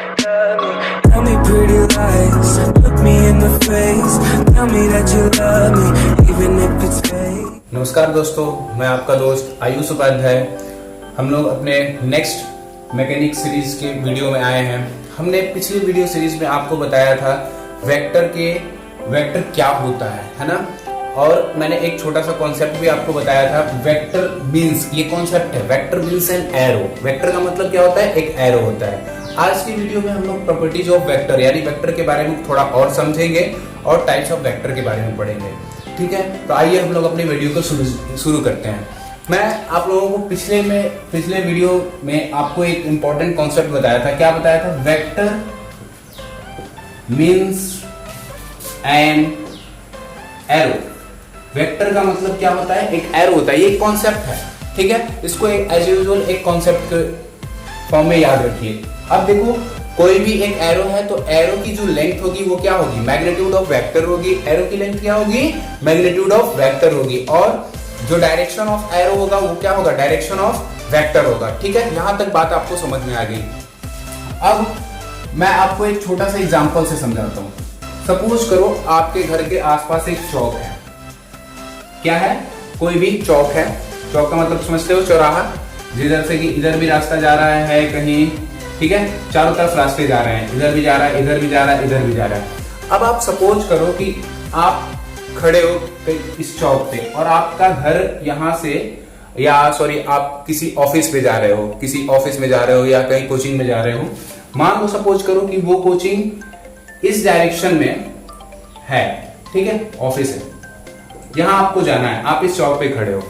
love me. Tell me pretty lies, look me in the face. Tell me that you love me, even if it's fake. नमस्कार दोस्तों, मैं आपका दोस्त आयुष उपाध्याय। हम लोग अपने नेक्स्ट मैकेनिक सीरीज के वीडियो में आए हैं। हमने पिछली वीडियो सीरीज में आपको बताया था वेक्टर क्या होता है ना। और मैंने एक छोटा सा कॉन्सेप्ट भी आपको बताया था, वेक्टर मीन्स, ये कॉन्सेप्ट है vector means an arrow. Vector का मतलब क्या होता है? एक एरो होता है। आज की वीडियो में हम लोग प्रॉपर्टीज ऑफ वेक्टर यानी वेक्टर के बारे में थोड़ा और समझेंगे और टाइप्स ऑफ वेक्टर के बारे में पढ़ेंगे। ठीक है, तो आइए हम लोग अपनी वीडियो को शुरू करते हैं। मैं आप लोगों को पिछले वीडियो में आपको एक इंपॉर्टेंट कॉन्सेप्ट बताया था। क्या बताया था? Vector means an arrow. Vector का मतलब क्या होता है? एक एरो होता है। ये एक कॉन्सेप्ट है, ठीक है। इसको एज यूजुअल एक कॉन्सेप्ट के फॉर्म में याद रखिए। अब देखो, कोई भी एक एरो है तो एरो की जो लेंथ होगी वो क्या होगी? मैग्नीट्यूड ऑफ वेक्टर होगी। एरो की लेंथ क्या होगी? मैग्नीट्यूड ऑफ वेक्टर होगी। और जो डायरेक्शन ऑफ एरो होगा वो क्या होगा? डायरेक्शन ऑफ वेक्टर होगा। ठीक है, यहां तक बात आपको समझ में आ गई। अब मैं आपको एक छोटा सा एग्जांपल से समझाता हूं। सपोज करो आपके घर के आसपास एक चौक है। क्या है? कोई भी चौक है। चौक का मतलब समझते हो? चौराहा, जिधर से कि इधर भी रास्ता जा रहा है कहीं, ठीक है, चारों तरफ रास्ते जा रहे हैं, इधर भी जा रहा है, इधर भी जा रहा है, इधर भी जा रहा है। अब आप सपोज करो कि आप खड़े हो इस चौक पे और आपका घर यहां से आप किसी ऑफिस पे जा रहे हो, किसी ऑफिस में जा रहे हो या कहीं कोचिंग में जा रहे हो। मान लो सपोज करो कि वो कोचिंग इस डायरेक्शन में है, ठीक है, ऑफिस है, यहां आपको जाना है। आप इस चौक पे खड़े हो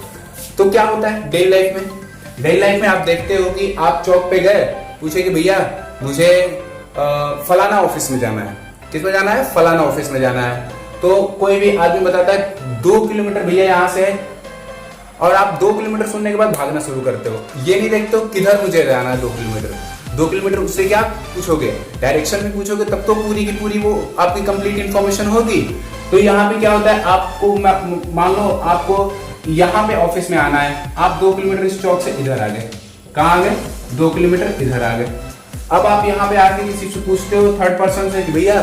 तो क्या होता है डेली लाइफ में आप देखते हो कि आप चौक पे गए, पूछे कि भैया मुझे फलाना ऑफिस में जाना है। किस में जाना है? फलाना ऑफिस में जाना है। तो कोई भी आदमी बताता है 2 किलोमीटर भैया यहां से, और आप 2 किलोमीटर सुनने के बाद भागना शुरू करते हो। ये नहीं देखते हो किधर मुझे जाना है 2 किलोमीटर। 2 किलोमीटर उससे क्या पूछोगे? डायरेक्शन में पूछोगे, तब तो पूरी की पूरी वो आपकी कंप्लीट इंफॉर्मेशन होगी। तो यहाँ पे क्या होता है? आपको मान लो आपको यहाँ पे ऑफिस में आना है, आप 2 किलोमीटर इस चौक से इधर आ गए। कहाँ आ गए? 2 किलोमीटर इधर आ गए। अब आप यहाँ पे आके किसी से पूछते हो थर्ड पर्सन से कि भैया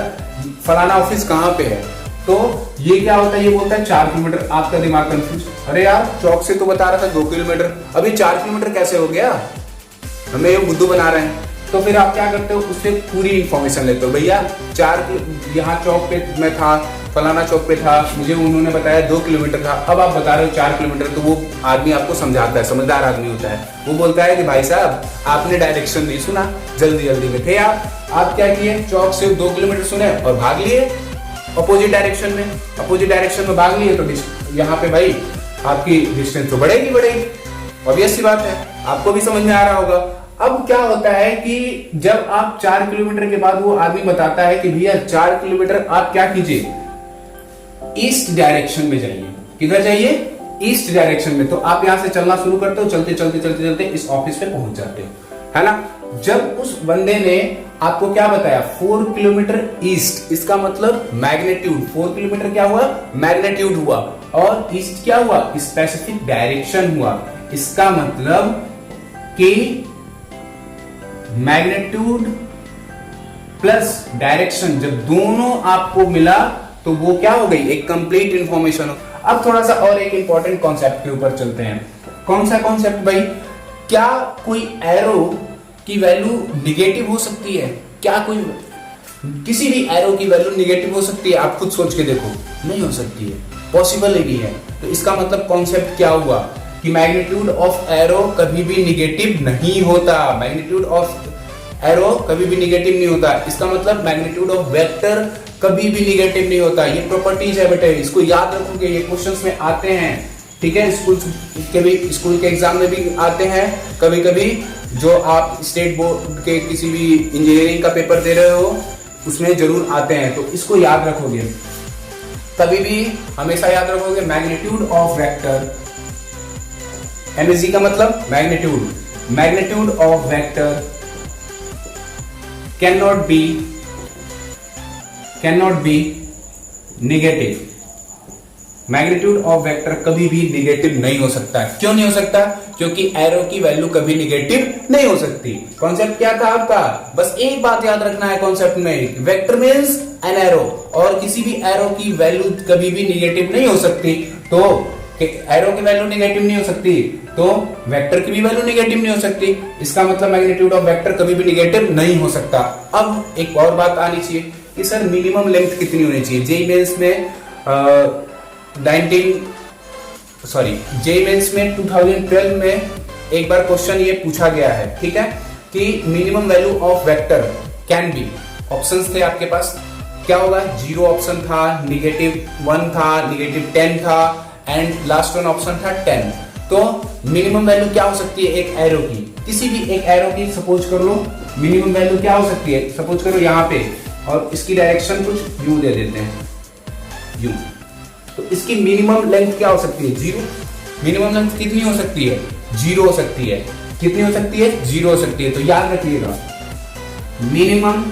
फलाना ऑफिस कहाँ पे है, तो ये क्या होता है? ये बोलता है 4 किलोमीटर। आपका दिमाग कंफ्यूज, अरे यार चौक से तो बता रहा था 2 किलोमीटर, अभी 4 किलोमीटर कैसे हो गया? हमें ये बुद्धू बना रहे हैं। तो फिर आप क्या करते हो? उससे पूरी इंफॉर्मेशन लेते हो। भैया यहाँ चौक पे मैं था, फलाना चौक पे था, मुझे उन्होंने बताया 2 किलोमीटर था। अब आप बता रहे हो 4 किलोमीटर। तो वो आदमी आपको समझाता है, समझदार आदमी होता है। वो बोलता है कि भाई साहब आपने डायरेक्शन नहीं सुना, जल्दी में थे आप क्या किए? चौक से 2 किलोमीटर सुने और भाग लिए अपोजिट डायरेक्शन में भाग लिए। तो यहाँ पे भाई आपकी डिस्टेंस तो बढ़ेगी। ऑब्वियस सी बात है, आपको भी समझ में आ रहा होगा। अब क्या होता है कि जब आप 4 किलोमीटर के बाद वो आदमी बताता है कि भैया 4 किलोमीटर आप क्या कीजिए? ईस्ट डायरेक्शन में जाइए। किधर जाइए? ईस्ट डायरेक्शन में। तो आप यहां से चलना शुरू करते हो, चलते इस ऑफिस पे पहुंच जाते हो, है ना। जब उस बंदे ने आपको क्या बताया? 4 किलोमीटर ईस्ट, इसका मतलब मैग्नीट्यूड। 4 किलोमीटर क्या हुआ? मैग्नीट्यूड हुआ। और ईस्ट क्या हुआ? स्पेसिफिक डायरेक्शन हुआ। इसका मतलब कि मैग्नीट्यूड प्लस डायरेक्शन जब दोनों आपको मिला तो वो क्या हो गई? एक कंप्लीट इंफॉर्मेशन। अब थोड़ा सा और एक इंपॉर्टेंट कॉन्सेप्ट के ऊपर चलते हैं। कौन सा कॉन्सेप्ट भाई? क्या कोई एरो की वैल्यू निगेटिव हो सकती है? क्या कोई किसी भी एरो की वैल्यू निगेटिव हो सकती है? आप खुद सोच के देखो, नहीं हो सकती है, पॉसिबल ही नहीं है। तो इसका मतलब कॉन्सेप्ट क्या हुआ कि मैग्नीट्यूड ऑफ एरो कभी भी निगेटिव नहीं होता। मैग्नीट्यूड ऑफ एरो कभी भी निगेटिव नहीं होता। इसका मतलब मैग्नीट्यूड ऑफ वेक्टर कभी भी निगेटिव नहीं होता। ये प्रॉपर्टीज है बेटे, इसको याद रखोगे, ये क्वेश्चंस में आते हैं, ठीक है। स्कूल के एग्जाम में भी आते हैं कभी जो आप स्टेट बोर्ड के किसी भी इंजीनियरिंग का पेपर दे रहे हो उसमें जरूर आते हैं। तो इसको याद रखोगे, कभी भी हमेशा याद रखोगे मैग्नीट्यूड ऑफ वेक्टर। एमएसजी का मतलब magnitude of vector cannot be negative magnitude of vector कभी भी निगेटिव नहीं हो सकता। क्यों नहीं हो सकता? क्योंकि एरो की वैल्यू कभी निगेटिव नहीं हो सकती। कॉन्सेप्ट क्या था आपका? बस एक बात याद रखना है कॉन्सेप्ट में, वेक्टर मींस एन एरो, और किसी भी एरो की वैल्यू कभी भी निगेटिव नहीं हो सकती। तो एरो की वैल्यू निगेटिव नहीं हो सकती तो वेक्टर की भी वैल्यू निगेटिव नहीं हो सकती। इसका मतलब मैग्नीट्यूड ऑफ वेक्टर कभी भी निगेटिव नहीं हो सकता। अब एक और बात आनी चाहिए कि सर मिनिमम लेंथ कितनी होनी चाहिए? जेईई मेंस में 2012 में एक बार क्वेश्चन ये पूछा गया है, ठीक है, कि minimum value of vector can be, options थे आपके पास, क्या होगा? 0 ऑप्शन था, -1 था, -10 था, एंड लास्ट वन ऑप्शन था 10। तो मिनिमम वैल्यू क्या हो सकती है एक एरो की? किसी भी एक एरो की सपोज कर लो मिनिमम वैल्यू क्या हो सकती है, सपोज करो यहाँ पे, और इसकी डायरेक्शन कुछ यू दे देते हैं, यू, तो इसकी मिनिमम लेंथ क्या हो सकती है? 0। मिनिमम लेंथ कितनी हो सकती है? 0 हो सकती है। कितनी हो सकती है? 0 हो सकती है। तो याद रखिएगा, minimum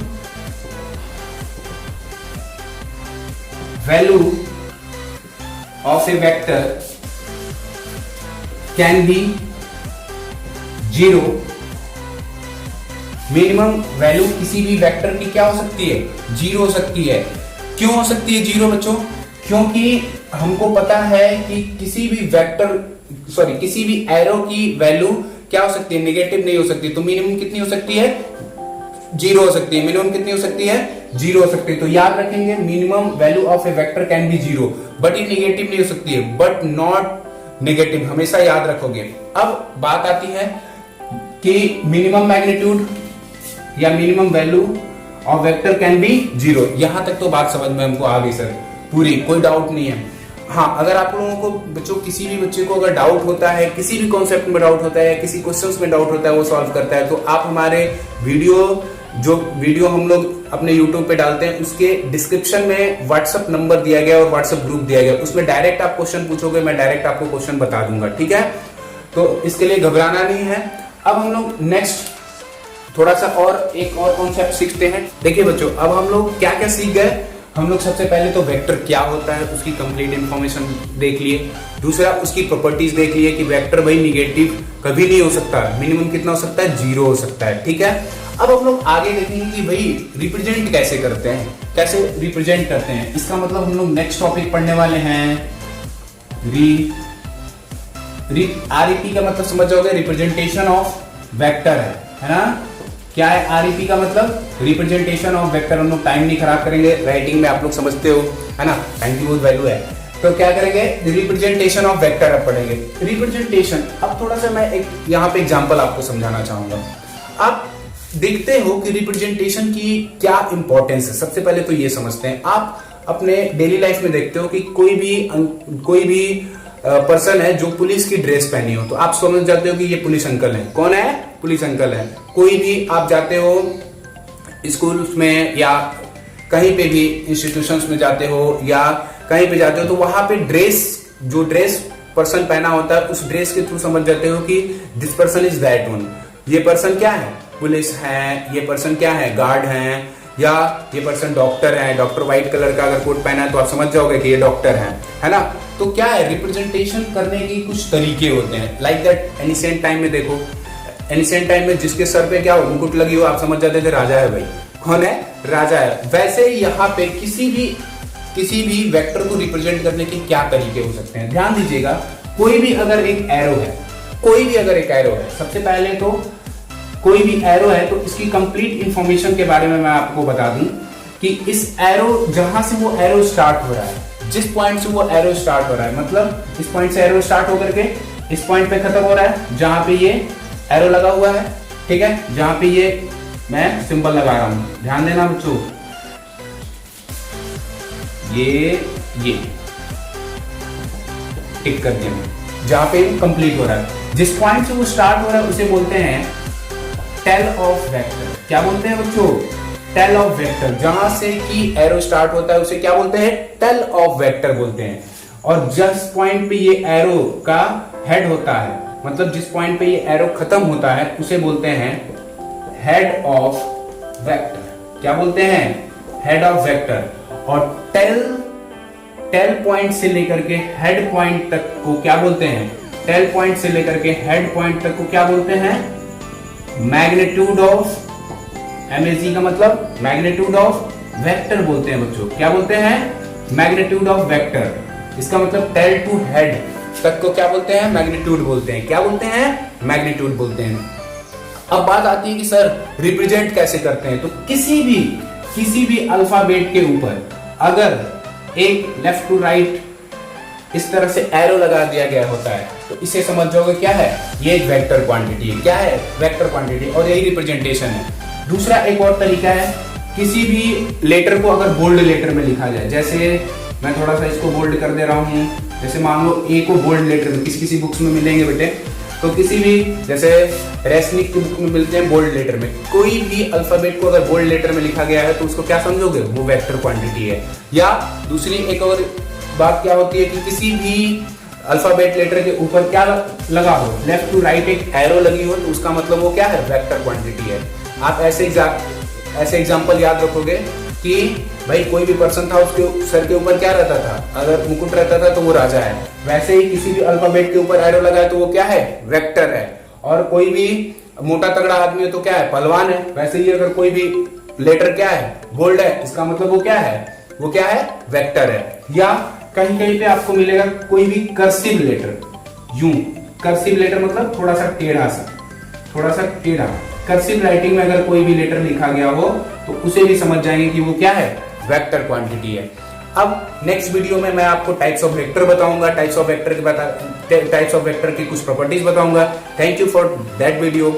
value of A vector can be 0। Minimum value किसी भी वेक्टर की क्या हो सकती है? 0 हो सकती है। क्यों हो सकती है 0 बच्चों? क्योंकि हमको पता है कि किसी भी एरो की वैल्यू क्या हो सकती है? नेगेटिव नहीं हो सकती। तो मिनिमम कितनी हो सकती है? 0 हो सकती है। मिनिमम कितनी हो सकती है? 0 हो सकती है। तो याद रखेंगे, minimum value of A vector can be 0, but ये नेगेटिव नहीं हो सकती है, बट नॉट नेगेटिव, हमेशा याद रखोगे। अब बात आती है कि मिनिमम मैग्नीट्यूड या minimum value of vector can be 0। यहां तक तो बात समझ में हमको आ गई सर, पूरी, कोई डाउट नहीं है। हाँ, अगर आप लोगों को बच्चों, किसी भी बच्चे को अगर डाउट होता है, किसी भी कॉन्सेप्ट में डाउट होता है, किसी क्वेश्चंस में डाउट होता है, वो सॉल्व करता है, तो आप हमारे वीडियो हम लोग अपने YouTube पे डालते हैं, उसके डिस्क्रिप्शन में व्हाट्सएप नंबर दिया गया और व्हाट्सएप ग्रुप दिया गया, उसमें डायरेक्ट आप क्वेश्चन पूछोगे, मैं डायरेक्ट आपको क्वेश्चन बता दूंगा, ठीक है? तो इसके लिए घबराना नहीं है। अब हम लोग नेक्स्ट थोड़ा सा एक और कॉन्सेप्ट सीखते हैं। देखिए बच्चों, अब हम लोग क्या क्या सीख गए। हम लोग सबसे पहले तो वेक्टर क्या होता है उसकी कंप्लीट इंफॉर्मेशन देख लिए। दूसरा, उसकी प्रॉपर्टीज देख लिए कि वेक्टर भाई निगेटिव कभी नहीं हो सकता, मिनिमम कितना हो सकता है? 0 हो सकता है, ठीक है? अब हम लोग आगे देखेंगे कि भाई रिप्रेजेंट कैसे करते हैं, कैसे रिप्रेजेंट करते हैं। इसका मतलब हम लोग नेक्स्ट टॉपिक पढ़ने वाले हैं आरईपी का मतलब समझ जाओगे, रिप्रेजेंटेशन ऑफ वेक्टर है ना? क्या है आरईपी का मतलब? Representation of vector. हम लोग टाइम नहीं खराब करेंगे, राइटिंग में आप लोग समझते हो, है ना? टाइम की बहुत वैल्यू है। तो क्या करेंगे? रिप्रेजेंटेशन ऑफ वेक्टर अब पढ़ेंगे। रिप्रेजेंटेशन, अब थोड़ा सा मैं एक यहाँ पे एग्जांपल आपको समझाना चाहूंगा। आप देखते हो कि रिप्रेजेंटेशन की क्या इंपॉर्टेंस है। सबसे पहले तो ये समझते हैं, आप अपने डेली लाइफ में देखते हो कि कोई भी पर्सन है जो पुलिस की ड्रेस पहनी हो, तो आप समझ जाते हो कि ये पुलिस अंकल है। कौन है? पुलिस अंकल है। कोई भी आप जाते हो स्कूल में या कहीं पे भी इंस्टीट्यूशंस में जाते हो या कहीं पे जाते हो, तो वहां पे जो ड्रेस पर्सन पहना होता है, उस ड्रेस के थ्रू समझ जाते हो कि this person is that one. ये पर्सन क्या है? पुलिस है। ये पर्सन क्या है? गार्ड है। या ये पर्सन डॉक्टर है, डॉक्टर व्हाइट कलर का अगर कोट पहना है तो आप समझ जाओगे कि ये डॉक्टर है ना? तो क्या है, रिप्रेजेंटेशन करने की कुछ तरीके होते हैं। लाइक दैट एनिशिएंट टाइम में देखो, एनिशिएंट टाइम में जिसके सर पे क्या हो, मुकुट लगी हो, आप समझ जाते थे राजा है भाई। कौन है? राजा है। वैसे यहाँ पे किसी भी वेक्टर को रिप्रेजेंट करने के क्या तरीके हो सकते हैं, ध्यान दीजिएगा। कोई भी अगर एक एरो है, सबसे पहले तो कोई भी एरो है तो इसकी कंप्लीट इंफॉर्मेशन के बारे में मैं आपको बता दूं कि इस एरो, जहां से वो एरो स्टार्ट हो रहा है, जिस पॉइंट से वो एरो स्टार्ट हो रहा है, मतलब इस पॉइंट से एरो स्टार्ट होकर के इस पॉइंट पे खत्म हो रहा है, जहां पे ये एरो लगा हुआ है, ठीक है? जहां पे ये मैं सिंबल लगा रहा हूं, ध्यान देना बच्चों, ये टिक कर दिया, जहां पे कंप्लीट हो रहा है। जिस पॉइंट से वो स्टार्ट हो रहा है उसे बोलते हैं टेल ऑफ वेक्टर। क्या बोलते हैं बच्चों? Tail of vector. जहां से कि एरो स्टार्ट होता है उसे क्या बोलते हैं? टेल ऑफ वेक्टर बोलते हैं। और जिस पॉइंट पे ये एरो का हेड होता है, मतलब जिस पॉइंट पे ये एरो खत्म होता है, उसे बोलते हैं हेड ऑफ वेक्टर। क्या बोलते हैं? Head of vector. और टेल पॉइंट से लेकर के हेड पॉइंट तक को क्या बोलते हैं? टेल पॉइंट से लेकर के हेड पॉइंट तक को क्या बोलते हैं? मैग्नीट्यूड ऑफ, MAG का मतलब मैग्नीट्यूड ऑफ वेक्टर बोलते हैं बच्चों। क्या बोलते हैं? Magnitude of vector. इसका मतलब टेल टू हेड तक को क्या बोलते हैं? मैग्नीट्यूड बोलते हैं। क्या बोलते हैं? मैग्नीट्यूड बोलते हैं। अब बात आती है कि सर रिप्रेजेंट कैसे करते हैं? तो किसी भी अल्फाबेट के ऊपर अगर एक लेफ्ट टू राइट इस तरह से एरो लगा दिया गया होता है तो इसे समझ जाओगे क्या है? ये एक वेक्टर क्वांटिटी है। क्या है? वेक्टर क्वांटिटी, और यही रिप्रेजेंटेशन है। दूसरा एक और तरीका है, किसी भी लेटर को अगर बोल्ड लेटर में लिखा जाए, जैसे मैं थोड़ा सा इसको बोल्ड कर दे रहा हूं, जैसे मान लो ए को बोल्ड लेटर में किसी बुक्स में मिलेंगे बेटे, तो किसी भी जैसे रेसनिक की बुक में मिलते हैं बोल्ड लेटर में, कोई भी अल्फाबेट को अगर बोल्ड लेटर में लिखा गया है तो उसको क्या समझोगे? वो वेक्टर क्वांटिटी है। या दूसरी एक और बात क्या होती है कि किसी भी अल्फाबेट लेटर के ऊपर क्या लगा हो, लेफ्ट टू राइट एक एरो लगी हो, तो उसका मतलब वो क्या है? वेक्टर क्वांटिटी है। आप ऐसे एग्जाम्पल याद रखोगे कि भाई कोई भी पर्सन था, उसके सर के ऊपर क्या रहता था? अगर मुकुट रहता था तो वो राजा है। वैसे ही किसी भी अल्फाबेट के ऊपर एरो लगा है तो वो क्या है? वेक्टर है। और कोई भी मोटा तगड़ा आदमी है तो क्या है? पहलवान है। वैसे ही अगर कोई भी लेटर क्या है? बोल्ड है, इसका मतलब वो क्या है? वो क्या है? वेक्टर है। या कहीं कहीं पे आपको मिलेगा कोई भी कर्सिव लेटर, यूं कर्सिव लेटर मतलब थोड़ा सा टेढ़ा। कर्सिव राइटिंग में अगर कोई भी लेटर लिखा गया हो तो उसे भी समझ जाएंगे कि वो क्या है? वेक्टर क्वांटिटी है। अब नेक्स्ट वीडियो में मैं आपको टाइप्स ऑफ वेक्टर बताऊंगा, टाइप्स ऑफ वेक्टर की कुछ प्रॉपर्टीज बताऊंगा। Thank you for that video.